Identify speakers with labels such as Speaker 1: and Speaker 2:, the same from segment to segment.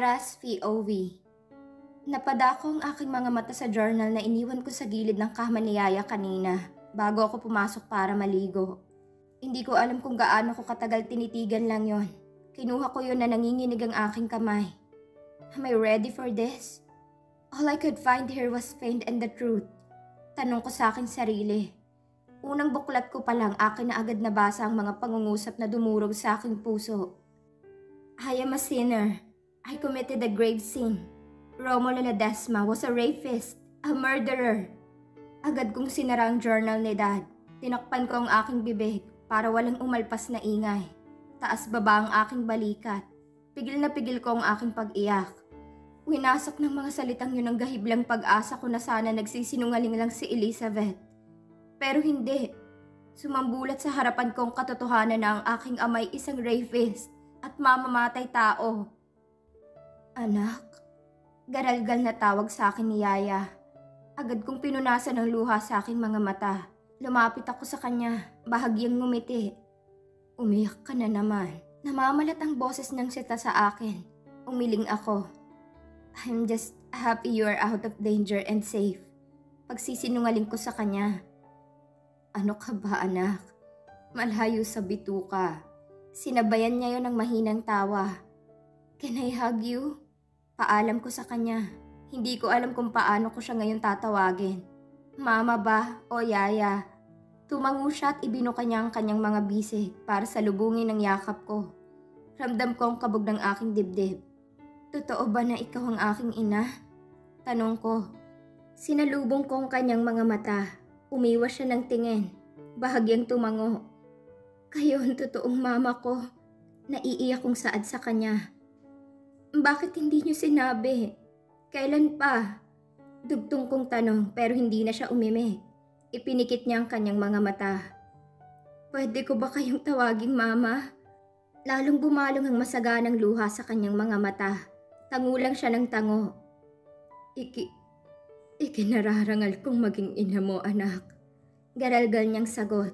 Speaker 1: Sarah's POV. Napadako ang aking mga mata sa journal na iniwan ko sa gilid ng kama ni Yaya kanina bago ako pumasok para maligo. Hindi ko alam kung gaano ko katagal tinitigan lang yon. Kinuha ko yon na nanginginig ang aking kamay. Am I ready for this? All I could find here was pain and the truth. Tanong ko sa aking sarili. Unang buklat ko pa lang akin na agad nabasa ang mga pangungusap na dumurog sa aking puso. I am a sinner. I committed a grave sin. Romulo Ledesma was a rapist, a murderer. Agad kong sinara ang journal ni Dad. Tinakpan ko ang aking bibig para walang umalpas na ingay. Taas baba ang aking balikat. Pigil na pigil ko ang aking pag-iyak. Winasok ng mga salitang yun ang gahiblang pag-asa ko na sana nagsisinungaling lang si Elizabeth. Pero hindi. Sumambulat sa harapan kong katotohanan na ang aking amay isang rapist at mamamatay tao. Anak, garalgal na tawag sa akin ni Yaya. Agad kong pinunasan ng luha sa aking mga mata. Lumapit ako sa kanya, bahagyang ngumiti. Umiyak ka na naman. Namamalat ang boses ng sita sa akin. Umiling ako. I'm just happy you are out of danger and safe. Pagsisinungaling ko sa kanya. Ano ka ba, anak? Malayo sa bituka. Sinabayan niya yon ng mahinang tawa. Can I hug you? Paalam ko sa kanya. Hindi ko alam kung paano ko siya ngayon tatawagin. Mama ba o Yaya? Tumango siya at ibinuka niya ang kanyang mga bisig para salubungin ang yakap ko. Ramdam ko ang kabog ng aking dibdib. Totoo ba na ikaw ang aking ina? Tanong ko. Sinalubong ko ang kanyang mga mata. Umiwas siya ng tingin. Bahagyang tumango. Kayo ang totoong mama ko. Naiiyak kong saad sa kanya. Bakit hindi niyo sinabi? Kailan pa? Dugtong kong tanong pero hindi na siya umimik. Ipinikit niya ang kanyang mga mata. Pwede ko ba kayong tawaging mama? Lalong bumalong ang masaganang luha sa kanyang mga mata. Tango lang siya ng tango. Ikinararangal kong maging ina mo, anak. Garalgal niyang sagot.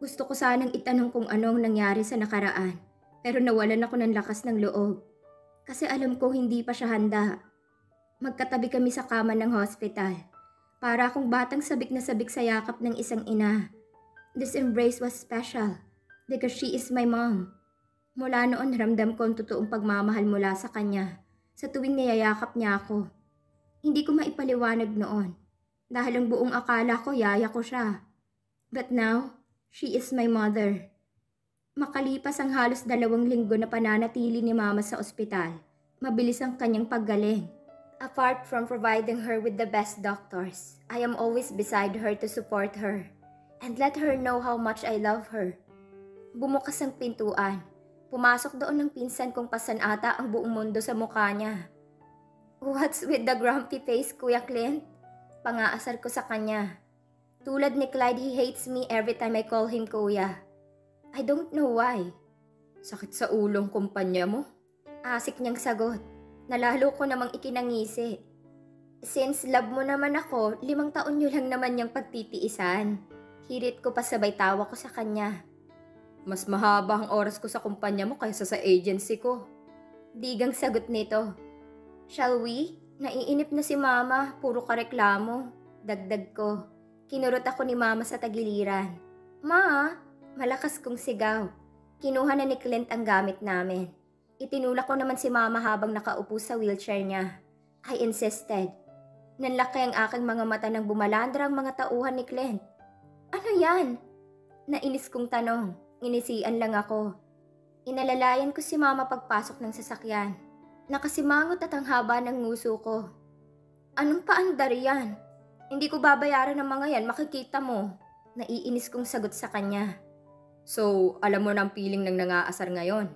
Speaker 1: Gusto ko sanang itanong kung ano ang nangyari sa nakaraan. Pero nawalan ako ng lakas ng loob. Kasi alam ko hindi pa siya handa. Magkatabi kami sa kama ng hospital. Para akong batang sabik na sabik sa yakap ng isang ina. This embrace was special because she is my mom. Mula noon ramdam ko ang totoong pagmamahal mula sa kanya. Sa tuwing niyayakap niya ako. Hindi ko maipaliwanag noon. Dahil ang buong akala ko yaya ko siya. But now, she is my mother. Makalipas ang halos 2 linggo na pananatili ni Mama sa ospital, mabilis ang kanyang paggaling. Apart from providing her with the best doctors, I am always beside her to support her and let her know how much I love her. Bumukas ang pintuan. Pumasok doon ng pinsan kong pasan ata ang buong mundo sa mukha niya. What's with the grumpy face, Kuya Clint? Pangaasar ko sa kanya. Tulad ni Clyde, he hates me every time I call him Kuya. I don't know why. Sakit sa ulong kumpanya mo? Asik niyang sagot. Nalalo ko namang ikinangisi. Since love mo naman ako, 5 taon niyo lang naman niyang pagtitiisan. Hirit ko pa sabay tawa ko sa kanya. Mas mahaba ang oras ko sa kumpanya mo kaysa sa agency ko. Digang sagot nito. Shall we? Naiinip na si Mama, puro ka reklamo. Dagdag ko. Kinurot ako ni Mama sa tagiliran. Ma, malakas kong sigaw. Kinuha na ni Clint ang gamit namin. Itinulak ko naman si Mama habang nakaupo sa wheelchair niya. I insisted. Nanlaki ang aking mga mata nang bumalandra ang mga tauhan ni Clint. Ano yan? Nainis kong tanong. Inisian lang ako. Inalalayan ko si Mama pagpasok ng sasakyan. Nakasimangot at ang haba ng nguso ko. Anong paandar yan? Hindi ko babayaran ng mga yan, makikita mo. Naiinis kong sagot sa kanya. So, alam mo na ang piling ng nangaasar ngayon?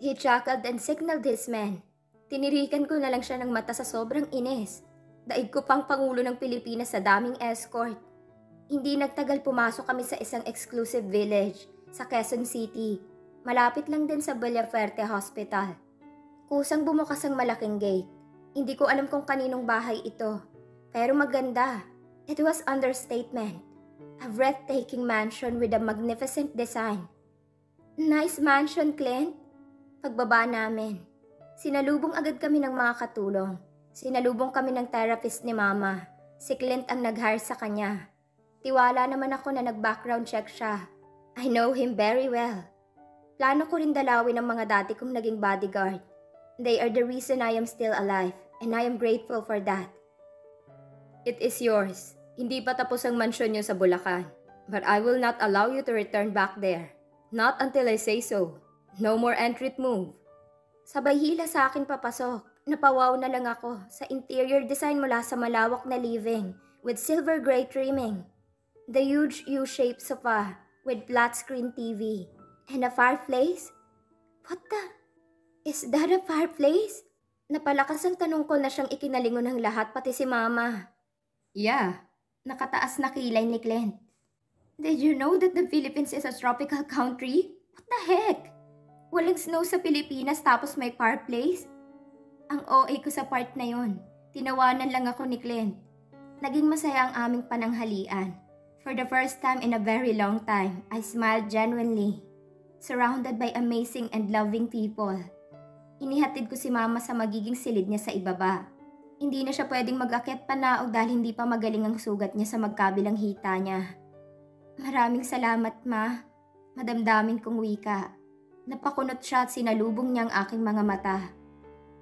Speaker 1: He chuckled and signaled his men. Tinirikan ko na lang siya ng mata sa sobrang inis. Daig ko pang Pangulo ng Pilipinas sa daming escort. Hindi nagtagal pumasok kami sa isang exclusive village sa Quezon City. Malapit lang din sa Villafuerte Hospital. Kusang bumukas ang malaking gate. Hindi ko alam kung kaninong bahay ito. Pero maganda. It was understatement. A breathtaking mansion with a magnificent design. Nice mansion, Clint. Pagbaba namin. Sinalubong agad kami ng mga katulong. Sinalubong kami ng therapist ni Mama. Si Clint ang nag-hire sa kanya. Tiwala naman ako na nag-background check siya. I know him very well. Plano ko rin dalawin ang mga dati kong naging bodyguard. They are the reason I am still alive, and I am grateful for that. It is yours. Hindi pa tapos ang mansyon niyo sa Bulacan. But I will not allow you to return back there. Not until I say so. No more entry move. Sabay hila sa akin papasok. Napawaw na lang ako sa interior design mula sa malawak na living with silver gray trimming. The huge U-shaped sofa with flat screen TV and a fireplace. What the? Is that a fireplace? Napalakas ang tanong ko na siyang ikinalingon ng lahat pati si Mama. Yeah, nakataas na kilay ni Clint. Did you know that the Philippines is a tropical country? What the heck? Walang snow sa Pilipinas tapos may fireplace? Ang OA ko sa part na yon. Tinawanan lang ako ni Clint. Naging masaya ang aming pananghalian. For the first time in a very long time, I smiled genuinely. Surrounded by amazing and loving people. Inihatid ko si Mama sa magiging silid niya sa ibaba. Hindi na siya pwedeng mag-akyat panaog dahil hindi pa magaling ang sugat niya sa magkabilang hita niya. Maraming salamat, Ma. Madamdamin kong wika. Napakunot siya at sinalubong niya ang aking mga mata.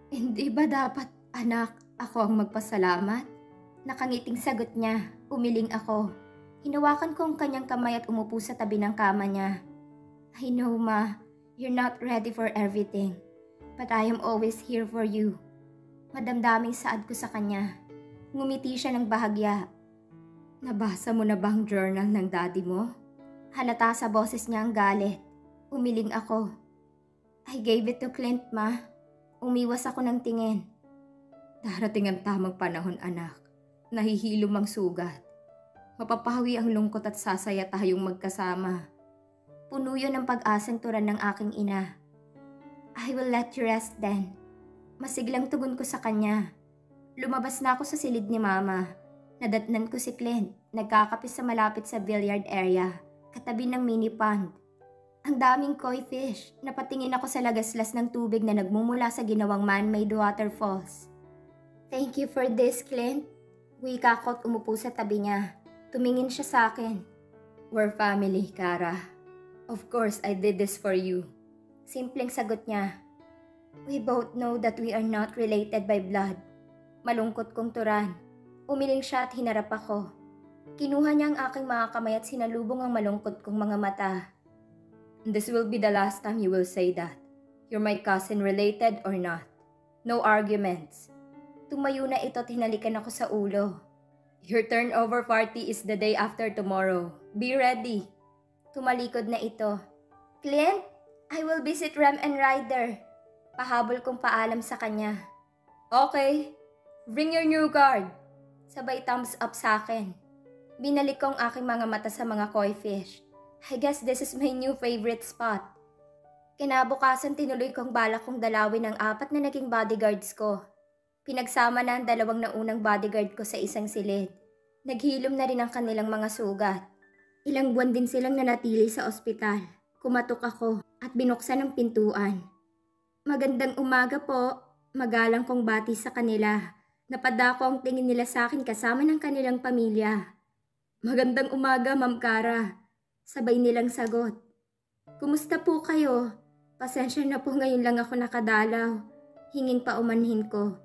Speaker 1: Hindi ba dapat, anak, ako ang magpasalamat? Nakangiting sagot niya. Umiling ako. Hinawakan ko ang kanyang kamay at umupo sa tabi ng kama niya. I know, Ma, you're not ready for everything. But I am always here for you. Madamdaming saad ko sa kanya. Ngumiti siya ng bahagya. Nabasa mo na bang journal ng daddy mo? Halata sa boses niya ang galit. Umiling ako. I gave it to Clint, Ma. Umiwas ako ng tingin. Darating ang tamang panahon, anak. Nahihilom ang sugat. Mapapawi ang lungkot at sasaya tayong magkasama. Puno yun ng pag-asang turan ng aking ina. I will let you rest then. Masiglang tugon ko sa kanya. Lumabas na ako sa silid ni Mama. Nadatnan ko si Clint, nagkakape sa malapit sa billiard area, katabi ng mini pond. Ang daming koi fish. Napatingin ako sa lagaslas ng tubig na nagmumula sa ginawang man-made waterfalls. Thank you for this, Clint. Wika ko at umupo sa tabi niya. Tumingin siya sa akin. We're family, Kara. Of course, I did this for you. Simpleng sagot niya. We both know that we are not related by blood. Malungkot kong turan. Umiling siya at hinarap ako. Kinuha niya ang aking mga kamay at sinalubong ang malungkot kong mga mata. This will be the last time you will say that. You're my cousin related or not. No arguments. Tumayo na ito at hinalikan ako sa ulo. Your turnover party is the day after tomorrow. Be ready. Tumalikod na ito. Clint, I will visit Rem and Ryder. Pahabol kong paalam sa kanya. Okay. Bring your new guard. Sabay thumbs up sa akin. Binalik ko ang aking mga mata sa mga koi fish. I guess this is my new favorite spot. Kinabukasan tinuloy kong balak kong dalawin ang 4 na naging bodyguards ko. Pinagsama na ang 2 na unang bodyguard ko sa isang silid. Naghilom na rin ang kanilang mga sugat. Ilang buwan din silang nanatili sa ospital. Kumatok ako at binuksan ang pintuan. Magandang umaga po. Magalang kong bati sa kanila. Napadako ang tingin nila sa akin kasama ng kanilang pamilya. Magandang umaga, Ma'am Kara. Sabay nilang sagot. Kumusta po kayo? Pasensya na po ngayon lang ako nakadalaw. Hinging paumanhin ko.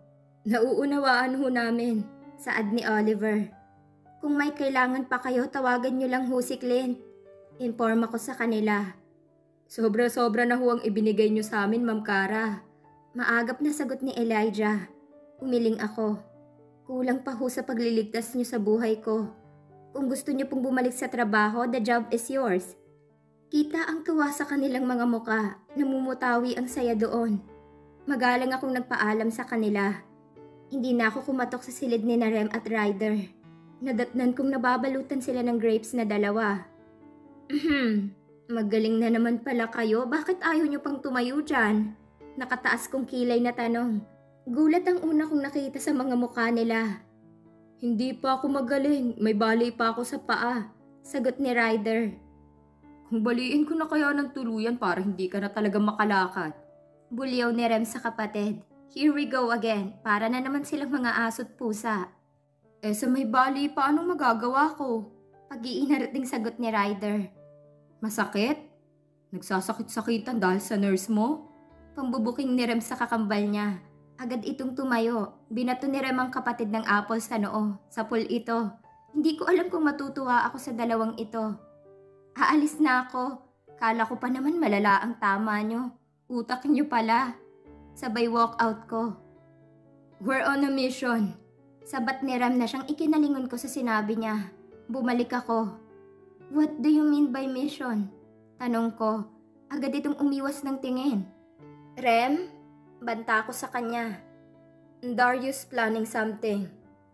Speaker 1: Nauunawaan ho namin, saad ni Oliver. Kung may kailangan pa kayo, tawagan niyo lang ho si Clint. Informa ko sa kanila. Sobra-sobra na ho ang ibinigay niyo sa amin, Ma'am Kara. Maagap na sagot ni Elijah. Umiling ako. Kulang pa ho sa pagliligtas niyo sa buhay ko. Kung gusto niyo pong bumalik sa trabaho, the job is yours. Kita ang tuwa sa kanilang mga muka, namumutawi ang saya doon. Magalang akong nagpaalam sa kanila. Hindi na ako kumatok sa silid ni Rem at Ryder. Nadatnan kong nababalutan sila ng grapes na 2. Magaling na naman pala kayo, bakit ayaw niyo pang tumayo dyan? Nakataas kong kilay na tanong. Gulat ang una kong nakita sa mga mukha nila. Hindi pa ako magaling, may bali pa ako sa paa, sagot ni Ryder. Kung baliin ko na kaya ng tuluyan para hindi ka na talaga makalakad. Bulyaw ni Rem sa kapatid. Here we go again. Para na naman silang mga aso't pusa. Sa may bali, paano magagawa ko? Pag-iinarating sagot ni Ryder. Masakit? Nagsasakit-sakitan dahil sa nurse mo? Pambubuking ni Rem sa kakambal niya. Agad itong tumayo. Binato ni Rem ang kapatid ng apple sa noo. Sa pool ito. Hindi ko alam kung matutuwa ako sa dalawang ito. Aalis na ako. Kala ko pa naman malala ang tama nyo. Utak nyo pala. Sabay walk out ko. We're on a mission. Sabat ni Ram na siyang ikinalingon ko sa sinabi niya. Bumalik ako. What do you mean by mission? Tanong ko. Agad itong umiwas ng tingin. Rem? Banta ko sa kanya. Darius planning something.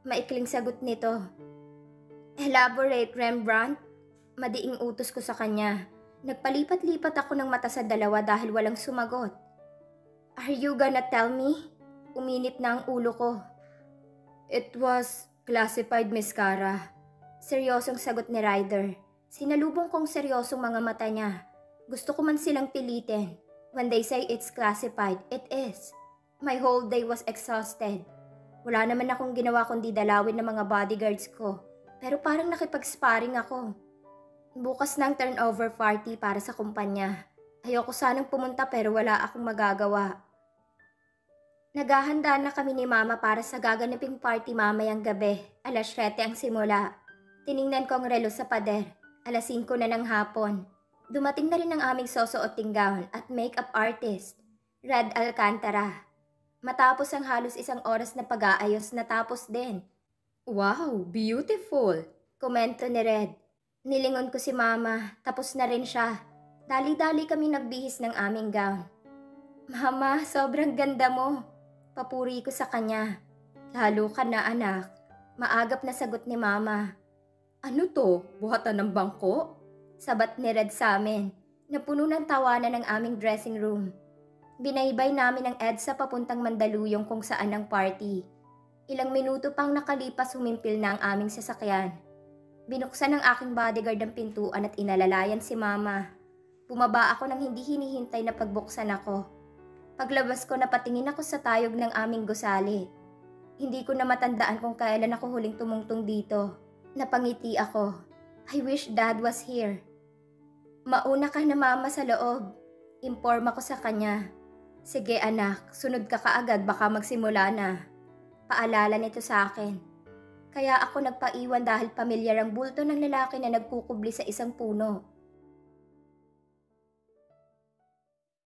Speaker 1: Maikling sagot nito. Elaborate, Rembrandt. Madiing utos ko sa kanya. Nagpalipat-lipat ako ng mata sa dalawa dahil walang sumagot. Are you gonna tell me? Uminit na ang ulo ko. It was classified, Miss Cara. Seryosong sagot ni Ryder. Sinalubong kong seryosong mga mata niya. Gusto ko man silang pilitin. When they say it's classified, it is. My whole day was exhausted. Wala naman akong ginawa kundi dalawin ng mga bodyguards ko. Pero parang nakipag-sparring ako. Bukas ng turnover party para sa kumpanya. Ayoko sanang pumunta pero wala akong magagawa. Naghahanda na kami ni Mama para sa gaganaping party mamayang gabi. Alas 7 ang simula. Tiningnan ko ang relo sa pader. Alas 5 na ng hapon. Dumating na rin ang aming susuoting gown at makeup artist, Red Alcantara. Matapos ang halos 1 oras na pag-aayos, natapos din. Wow, beautiful! Komento ni Red. Nilingon ko si Mama, tapos na rin siya. Dali-dali kami nagbihis ng aming gown. Mama, sobrang ganda mo. Papuri ko sa kanya. Lalo ka na anak. Maagap na sagot ni Mama. Ano to? Buhatan ng bangko? Sabat ni Red sa amin. Napuno ng tawanan ng aming dressing room. Binaybay namin ang EDSA papuntang Mandaluyong kung saan ang party. Ilang minuto pang nakalipas humimpil na ang aming sasakyan. Binuksan ng aking bodyguard ang pintuan at inalalayan si Mama. Bumaba ako nang hindi hinihintay na pagbuksan ako. Paglabas ko napatingin ako sa tayog ng aming gusali. Hindi ko na matandaan kung kailan ako huling tumungtong dito. Napangiti ako. I wish Dad was here. Mauna ka na Mama sa loob. Inform ako sa kanya. Sige anak, sunod ka kaagad baka magsimula na. Paalala nito sa akin. Kaya ako nagpaiwan dahil pamilyar ang bulto ng lalaki na nagkukubli sa isang puno.